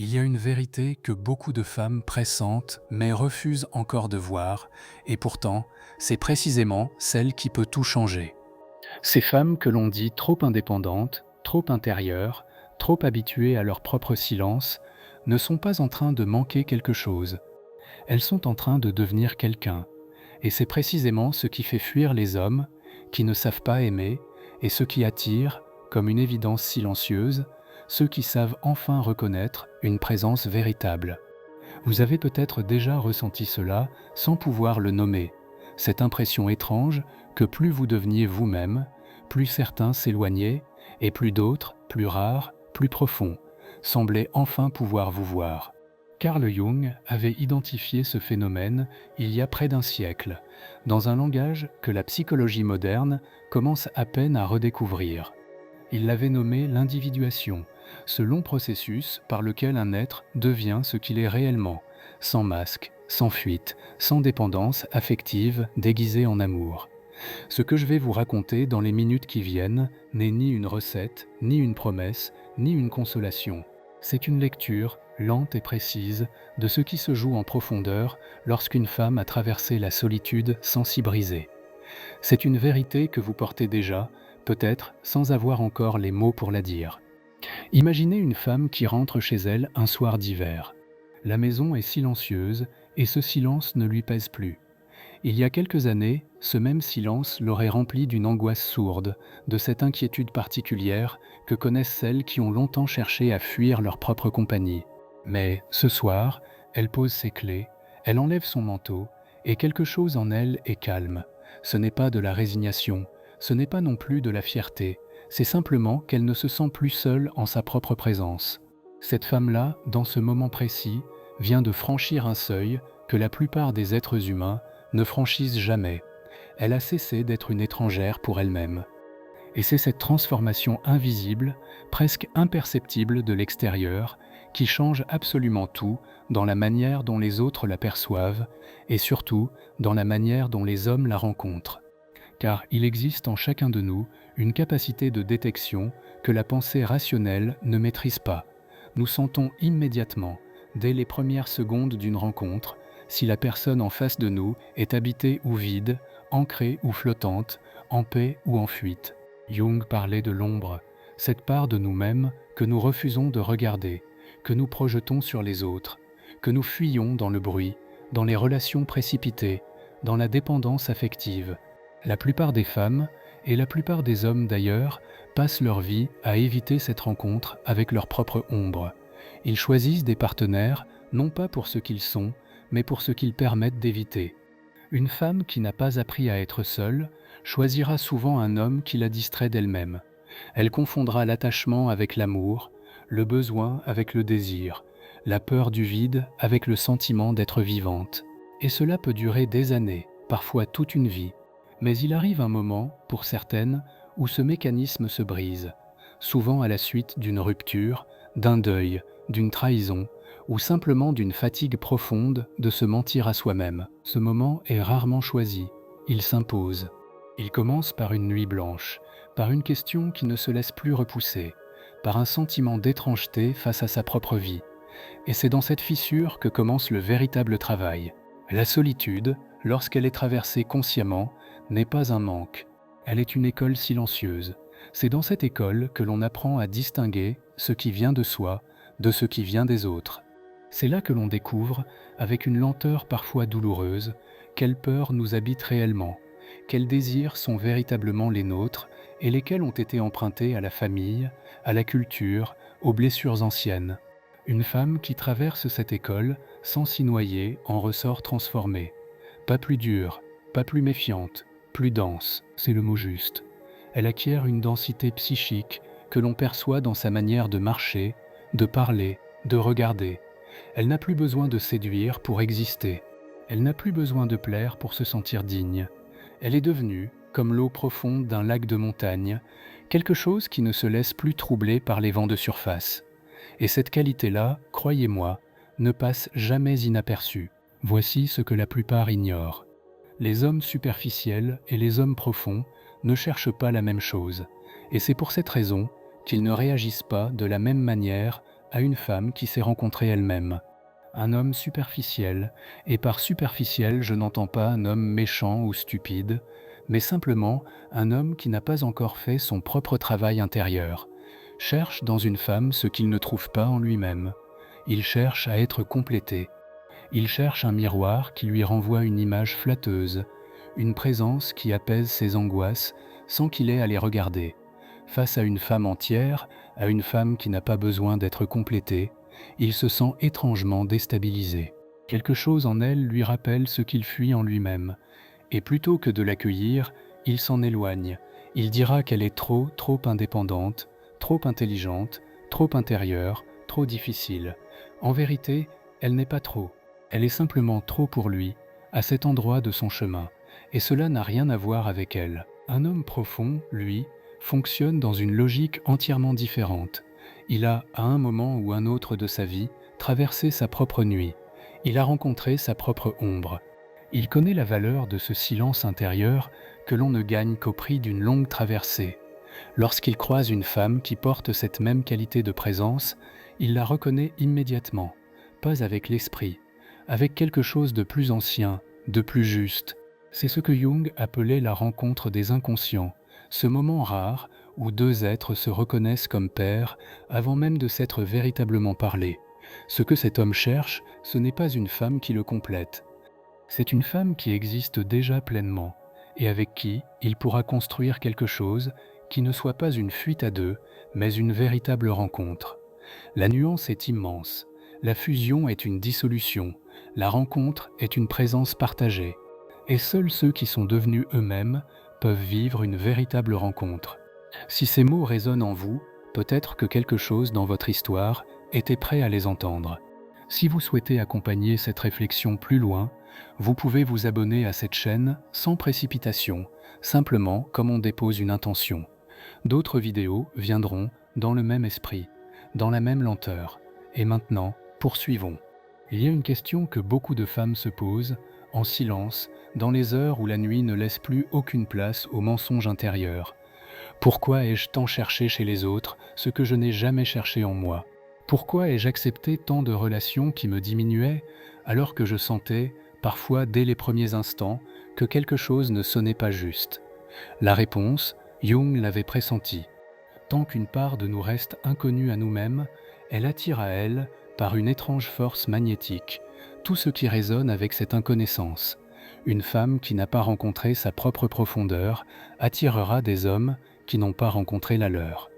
Il y a une vérité que beaucoup de femmes pressentent mais refusent encore de voir, et pourtant, c'est précisément celle qui peut tout changer. Ces femmes que l'on dit trop indépendantes, trop intérieures, trop habituées à leur propre silence, ne sont pas en train de manquer quelque chose. Elles sont en train de devenir quelqu'un. Et c'est précisément ce qui fait fuir les hommes, qui ne savent pas aimer, et ce qui attire, comme une évidence silencieuse, ceux qui savent enfin reconnaître une présence véritable. Vous avez peut-être déjà ressenti cela sans pouvoir le nommer, cette impression étrange que plus vous deveniez vous-même, plus certains s'éloignaient, et plus d'autres, plus rares, plus profonds, semblaient enfin pouvoir vous voir. Carl Jung avait identifié ce phénomène il y a près d'un siècle, dans un langage que la psychologie moderne commence à peine à redécouvrir. Il l'avait nommé l'individuation, ce long processus par lequel un être devient ce qu'il est réellement, sans masque, sans fuite, sans dépendance affective déguisée en amour. Ce que je vais vous raconter dans les minutes qui viennent n'est ni une recette, ni une promesse, ni une consolation. C'est une lecture, lente et précise, de ce qui se joue en profondeur lorsqu'une femme a traversé la solitude sans s'y briser. C'est une vérité que vous portez déjà, peut-être sans avoir encore les mots pour la dire. Imaginez une femme qui rentre chez elle un soir d'hiver. La maison est silencieuse et ce silence ne lui pèse plus. Il y a quelques années, ce même silence l'aurait remplie d'une angoisse sourde, de cette inquiétude particulière que connaissent celles qui ont longtemps cherché à fuir leur propre compagnie. Mais ce soir, elle pose ses clés, elle enlève son manteau, et quelque chose en elle est calme. Ce n'est pas de la résignation, ce n'est pas non plus de la fierté, c'est simplement qu'elle ne se sent plus seule en sa propre présence. Cette femme-là, dans ce moment précis, vient de franchir un seuil que la plupart des êtres humains ne franchissent jamais. Elle a cessé d'être une étrangère pour elle-même. Et c'est cette transformation invisible, presque imperceptible de l'extérieur, qui change absolument tout dans la manière dont les autres la perçoivent et surtout dans la manière dont les hommes la rencontrent. Car il existe en chacun de nous une capacité de détection que la pensée rationnelle ne maîtrise pas. Nous sentons immédiatement, dès les premières secondes d'une rencontre, si la personne en face de nous est habitée ou vide, ancrée ou flottante, en paix ou en fuite. Jung parlait de l'ombre, cette part de nous-mêmes que nous refusons de regarder, que nous projetons sur les autres, que nous fuyons dans le bruit, dans les relations précipitées, dans la dépendance affective. La plupart des femmes, et la plupart des hommes d'ailleurs, passent leur vie à éviter cette rencontre avec leur propre ombre. Ils choisissent des partenaires, non pas pour ce qu'ils sont, mais pour ce qu'ils permettent d'éviter. Une femme qui n'a pas appris à être seule choisira souvent un homme qui la distrait d'elle-même. Elle confondra l'attachement avec l'amour, le besoin avec le désir, la peur du vide avec le sentiment d'être vivante. Et cela peut durer des années, parfois toute une vie. Mais il arrive un moment, pour certaines, où ce mécanisme se brise, souvent à la suite d'une rupture, d'un deuil, d'une trahison, ou simplement d'une fatigue profonde de se mentir à soi-même. Ce moment est rarement choisi, il s'impose. Il commence par une nuit blanche, par une question qui ne se laisse plus repousser, par un sentiment d'étrangeté face à sa propre vie. Et c'est dans cette fissure que commence le véritable travail. La solitude, lorsqu'elle est traversée consciemment, n'est pas un manque. Elle est une école silencieuse. C'est dans cette école que l'on apprend à distinguer ce qui vient de soi de ce qui vient des autres. C'est là que l'on découvre, avec une lenteur parfois douloureuse, quelles peurs nous habitent réellement, quels désirs sont véritablement les nôtres et lesquels ont été empruntés à la famille, à la culture, aux blessures anciennes. Une femme qui traverse cette école sans s'y noyer en ressort transformée. Pas plus dure, pas plus méfiante, plus dense, c'est le mot juste. Elle acquiert une densité psychique que l'on perçoit dans sa manière de marcher, de parler, de regarder. Elle n'a plus besoin de séduire pour exister. Elle n'a plus besoin de plaire pour se sentir digne. Elle est devenue, comme l'eau profonde d'un lac de montagne, quelque chose qui ne se laisse plus troubler par les vents de surface. Et cette qualité-là, croyez-moi, ne passe jamais inaperçue. Voici ce que la plupart ignorent. Les hommes superficiels et les hommes profonds ne cherchent pas la même chose. Et c'est pour cette raison qu'ils ne réagissent pas de la même manière à une femme qui s'est rencontrée elle-même. Un homme superficiel, et par superficiel je n'entends pas un homme méchant ou stupide, mais simplement un homme qui n'a pas encore fait son propre travail intérieur, cherche dans une femme ce qu'il ne trouve pas en lui-même. Il cherche à être complété. Il cherche un miroir qui lui renvoie une image flatteuse, une présence qui apaise ses angoisses sans qu'il ait à les regarder. Face à une femme entière, à une femme qui n'a pas besoin d'être complétée, il se sent étrangement déstabilisé. Quelque chose en elle lui rappelle ce qu'il fuit en lui-même, et plutôt que de l'accueillir, il s'en éloigne. Il dira qu'elle est trop indépendante, trop intelligente, trop intérieure, trop difficile. En vérité, elle n'est pas trop. Elle est simplement trop pour lui, à cet endroit de son chemin, et cela n'a rien à voir avec elle. Un homme profond, lui, fonctionne dans une logique entièrement différente. Il a, à un moment ou un autre de sa vie, traversé sa propre nuit. Il a rencontré sa propre ombre. Il connaît la valeur de ce silence intérieur que l'on ne gagne qu'au prix d'une longue traversée. Lorsqu'il croise une femme qui porte cette même qualité de présence, il la reconnaît immédiatement, pas avec l'esprit, avec quelque chose de plus ancien, de plus juste. C'est ce que Jung appelait la rencontre des inconscients, ce moment rare où deux êtres se reconnaissent comme pairs avant même de s'être véritablement parlé. Ce que cet homme cherche, ce n'est pas une femme qui le complète. C'est une femme qui existe déjà pleinement et avec qui il pourra construire quelque chose qui ne soit pas une fuite à deux, mais une véritable rencontre. La nuance est immense, la fusion est une dissolution, la rencontre est une présence partagée, et seuls ceux qui sont devenus eux-mêmes peuvent vivre une véritable rencontre. Si ces mots résonnent en vous, peut-être que quelque chose dans votre histoire était prêt à les entendre. Si vous souhaitez accompagner cette réflexion plus loin, vous pouvez vous abonner à cette chaîne sans précipitation, simplement comme on dépose une intention. D'autres vidéos viendront dans le même esprit, dans la même lenteur. Et maintenant, poursuivons. Il y a une question que beaucoup de femmes se posent, en silence, dans les heures où la nuit ne laisse plus aucune place au mensonge intérieur. Pourquoi ai-je tant cherché chez les autres ce que je n'ai jamais cherché en moi? Pourquoi ai-je accepté tant de relations qui me diminuaient alors que je sentais, parfois dès les premiers instants, que quelque chose ne sonnait pas juste? La réponse, Jung l'avait pressentie. Tant qu'une part de nous reste inconnue à nous-mêmes, elle attire à elle, par une étrange force magnétique, tout ce qui résonne avec cette inconnaissance. Une femme qui n'a pas rencontré sa propre profondeur attirera des hommes qui n'ont pas rencontré la leur.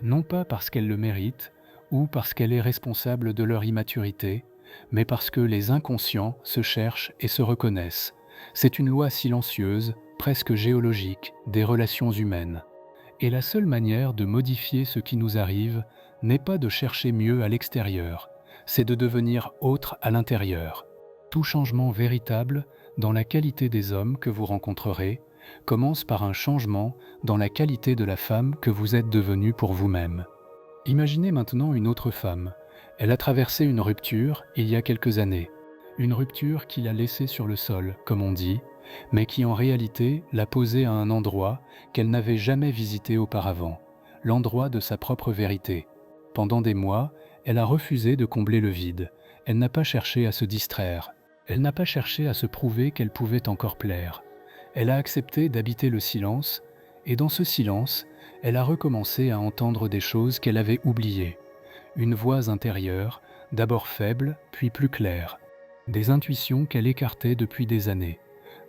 Non pas parce qu'elle le mérite, ou parce qu'elle est responsable de leur immaturité, mais parce que les inconscients se cherchent et se reconnaissent. C'est une loi silencieuse, presque géologique, des relations humaines. Et la seule manière de modifier ce qui nous arrive n'est pas de chercher mieux à l'extérieur, c'est de devenir autre à l'intérieur. Tout changement véritable dans la qualité des hommes que vous rencontrerez commence par un changement dans la qualité de la femme que vous êtes devenue pour vous-même. Imaginez maintenant une autre femme. Elle a traversé une rupture il y a quelques années. Une rupture qui l'a laissée sur le sol, comme on dit, mais qui en réalité l'a posée à un endroit qu'elle n'avait jamais visité auparavant, l'endroit de sa propre vérité. Pendant des mois, elle a refusé de combler le vide. Elle n'a pas cherché à se distraire. Elle n'a pas cherché à se prouver qu'elle pouvait encore plaire. Elle a accepté d'habiter le silence, et dans ce silence, elle a recommencé à entendre des choses qu'elle avait oubliées. Une voix intérieure, d'abord faible, puis plus claire. Des intuitions qu'elle écartait depuis des années.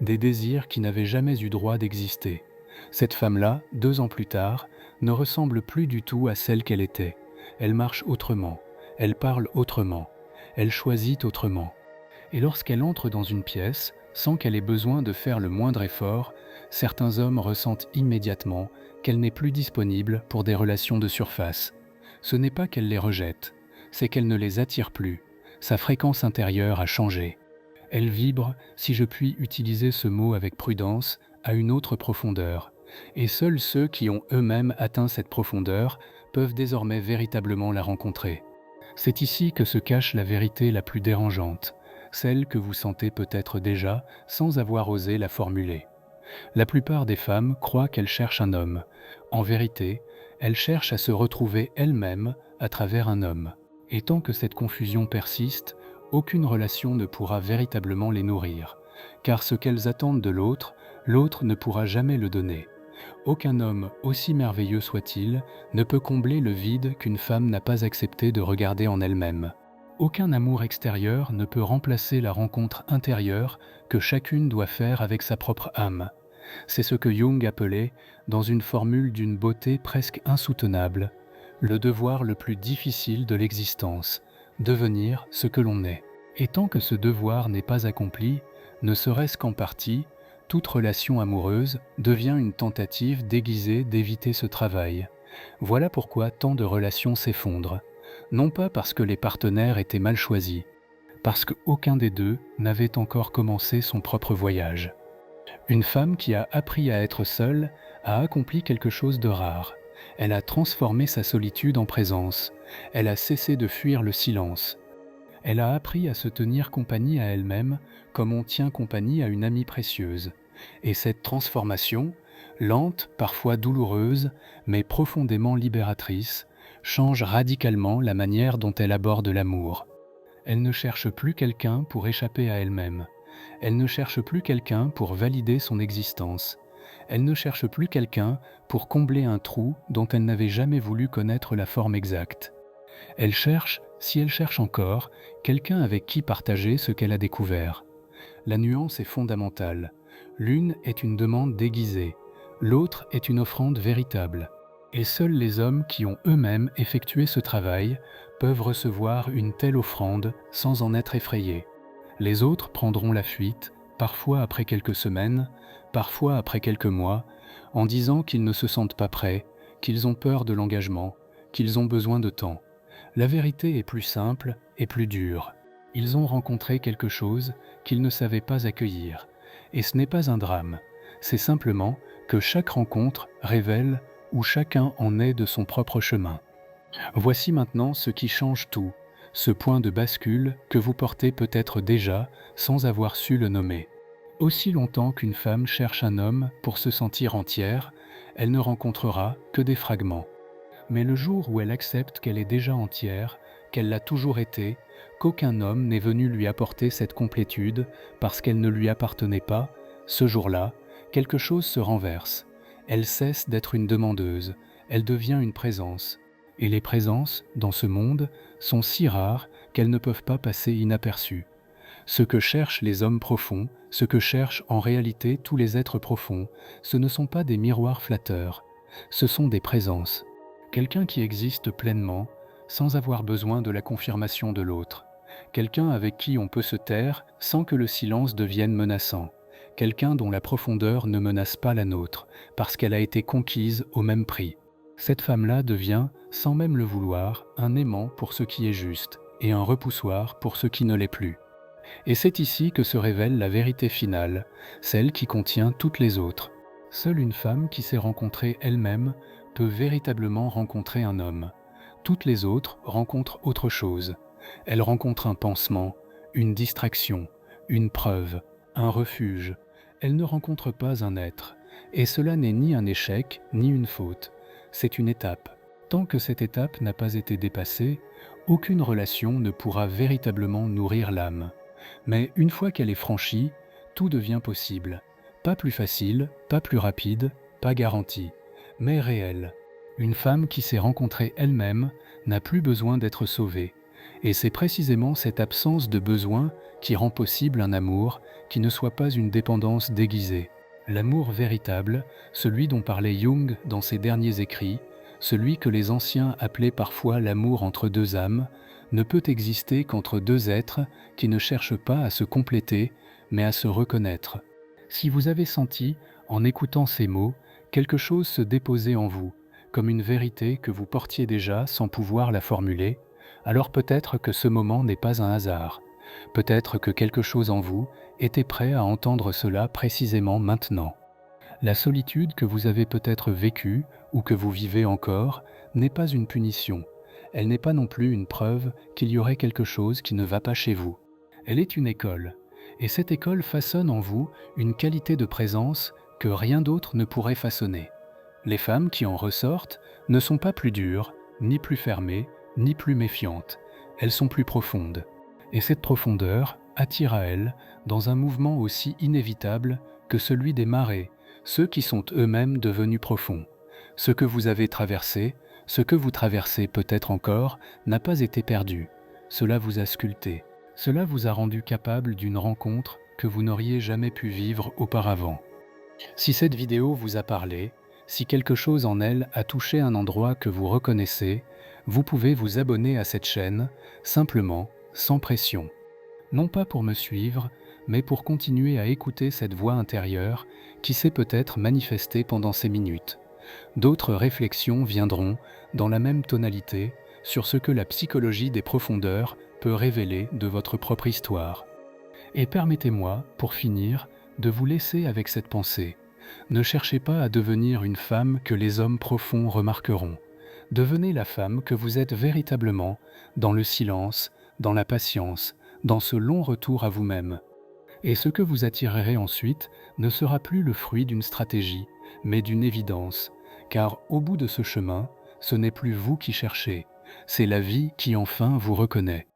Des désirs qui n'avaient jamais eu droit d'exister. Cette femme-là, 2 ans plus tard, ne ressemble plus du tout à celle qu'elle était. Elle marche autrement, elle parle autrement, elle choisit autrement. Et lorsqu'elle entre dans une pièce, sans qu'elle ait besoin de faire le moindre effort, certains hommes ressentent immédiatement qu'elle n'est plus disponible pour des relations de surface. Ce n'est pas qu'elle les rejette, c'est qu'elle ne les attire plus. Sa fréquence intérieure a changé. Elle vibre, si je puis utiliser ce mot avec prudence, à une autre profondeur. Et seuls ceux qui ont eux-mêmes atteint cette profondeur peuvent désormais véritablement la rencontrer. C'est ici que se cache la vérité la plus dérangeante, celle que vous sentez peut-être déjà sans avoir osé la formuler. La plupart des femmes croient qu'elles cherchent un homme. En vérité, elles cherchent à se retrouver elles-mêmes à travers un homme. Et tant que cette confusion persiste, aucune relation ne pourra véritablement les nourrir, car ce qu'elles attendent de l'autre, l'autre ne pourra jamais le donner. Aucun homme, aussi merveilleux soit-il, ne peut combler le vide qu'une femme n'a pas accepté de regarder en elle-même. Aucun amour extérieur ne peut remplacer la rencontre intérieure que chacune doit faire avec sa propre âme. C'est ce que Jung appelait, dans une formule d'une beauté presque insoutenable, le devoir le plus difficile de l'existence, devenir ce que l'on est. Et tant que ce devoir n'est pas accompli, ne serait-ce qu'en partie, toute relation amoureuse devient une tentative déguisée d'éviter ce travail. Voilà pourquoi tant de relations s'effondrent. Non pas parce que les partenaires étaient mal choisis, parce qu'aucun des deux n'avait encore commencé son propre voyage. Une femme qui a appris à être seule a accompli quelque chose de rare. Elle a transformé sa solitude en présence. Elle a cessé de fuir le silence. Elle a appris à se tenir compagnie à elle-même comme on tient compagnie à une amie précieuse. Et cette transformation, lente, parfois douloureuse, mais profondément libératrice, change radicalement la manière dont elle aborde l'amour. Elle ne cherche plus quelqu'un pour échapper à elle-même. Elle ne cherche plus quelqu'un pour valider son existence. Elle ne cherche plus quelqu'un pour combler un trou dont elle n'avait jamais voulu connaître la forme exacte. Elle cherche, si elle cherche encore, quelqu'un avec qui partager ce qu'elle a découvert. La nuance est fondamentale. L'une est une demande déguisée, l'autre est une offrande véritable. Et seuls les hommes qui ont eux-mêmes effectué ce travail peuvent recevoir une telle offrande sans en être effrayés. Les autres prendront la fuite, parfois après quelques semaines, parfois après quelques mois, en disant qu'ils ne se sentent pas prêts, qu'ils ont peur de l'engagement, qu'ils ont besoin de temps. La vérité est plus simple et plus dure. Ils ont rencontré quelque chose qu'ils ne savaient pas accueillir. Et ce n'est pas un drame, c'est simplement que chaque rencontre révèle où chacun en est de son propre chemin. Voici maintenant ce qui change tout, ce point de bascule que vous portez peut-être déjà sans avoir su le nommer. Aussi longtemps qu'une femme cherche un homme pour se sentir entière, elle ne rencontrera que des fragments. Mais le jour où elle accepte qu'elle est déjà entière, qu'elle l'a toujours été, qu'aucun homme n'est venu lui apporter cette complétude parce qu'elle ne lui appartenait pas, ce jour-là, quelque chose se renverse. Elle cesse d'être une demandeuse, elle devient une présence. Et les présences, dans ce monde, sont si rares qu'elles ne peuvent pas passer inaperçues. Ce que cherchent les hommes profonds, ce que cherchent en réalité tous les êtres profonds, ce ne sont pas des miroirs flatteurs, ce sont des présences. Quelqu'un qui existe pleinement, sans avoir besoin de la confirmation de l'autre. Quelqu'un avec qui on peut se taire sans que le silence devienne menaçant. Quelqu'un dont la profondeur ne menace pas la nôtre, parce qu'elle a été conquise au même prix. Cette femme-là devient, sans même le vouloir, un aimant pour ce qui est juste, et un repoussoir pour ce qui ne l'est plus. Et c'est ici que se révèle la vérité finale, celle qui contient toutes les autres. Seule une femme qui s'est rencontrée elle-même peut véritablement rencontrer un homme. Toutes les autres rencontrent autre chose. Elles rencontrent un pansement, une distraction, une preuve, un refuge. Elles ne rencontrent pas un être. Et cela n'est ni un échec, ni une faute. C'est une étape. Tant que cette étape n'a pas été dépassée, aucune relation ne pourra véritablement nourrir l'âme. Mais une fois qu'elle est franchie, tout devient possible. Pas plus facile, pas plus rapide, pas garanti, mais réel. Une femme qui s'est rencontrée elle-même n'a plus besoin d'être sauvée. Et c'est précisément cette absence de besoin qui rend possible un amour qui ne soit pas une dépendance déguisée. L'amour véritable, celui dont parlait Jung dans ses derniers écrits, celui que les anciens appelaient parfois l'amour entre deux âmes, ne peut exister qu'entre deux êtres qui ne cherchent pas à se compléter, mais à se reconnaître. Si vous avez senti, en écoutant ces mots, quelque chose se déposer en vous, comme une vérité que vous portiez déjà sans pouvoir la formuler, alors peut-être que ce moment n'est pas un hasard. Peut-être que quelque chose en vous était prêt à entendre cela précisément maintenant. La solitude que vous avez peut-être vécue ou que vous vivez encore n'est pas une punition. Elle n'est pas non plus une preuve qu'il y aurait quelque chose qui ne va pas chez vous. Elle est une école. Et cette école façonne en vous une qualité de présence que rien d'autre ne pourrait façonner. Les femmes qui en ressortent ne sont pas plus dures, ni plus fermées, ni plus méfiantes, elles sont plus profondes. Et cette profondeur attire à elles dans un mouvement aussi inévitable que celui des marées, ceux qui sont eux-mêmes devenus profonds. Ce que vous avez traversé, ce que vous traversez peut-être encore, n'a pas été perdu. Cela vous a sculpté. Cela vous a rendu capable d'une rencontre que vous n'auriez jamais pu vivre auparavant. Si cette vidéo vous a parlé, si quelque chose en elle a touché un endroit que vous reconnaissez, vous pouvez vous abonner à cette chaîne, simplement, sans pression. Non pas pour me suivre, mais pour continuer à écouter cette voix intérieure qui s'est peut-être manifestée pendant ces minutes. D'autres réflexions viendront, dans la même tonalité, sur ce que la psychologie des profondeurs peut révéler de votre propre histoire. Et permettez-moi, pour finir, de vous laisser avec cette pensée. Ne cherchez pas à devenir une femme que les hommes profonds remarqueront. Devenez la femme que vous êtes véritablement, dans le silence, dans la patience, dans ce long retour à vous-même. Et ce que vous attirerez ensuite ne sera plus le fruit d'une stratégie, mais d'une évidence, car au bout de ce chemin, ce n'est plus vous qui cherchez, c'est la vie qui enfin vous reconnaît.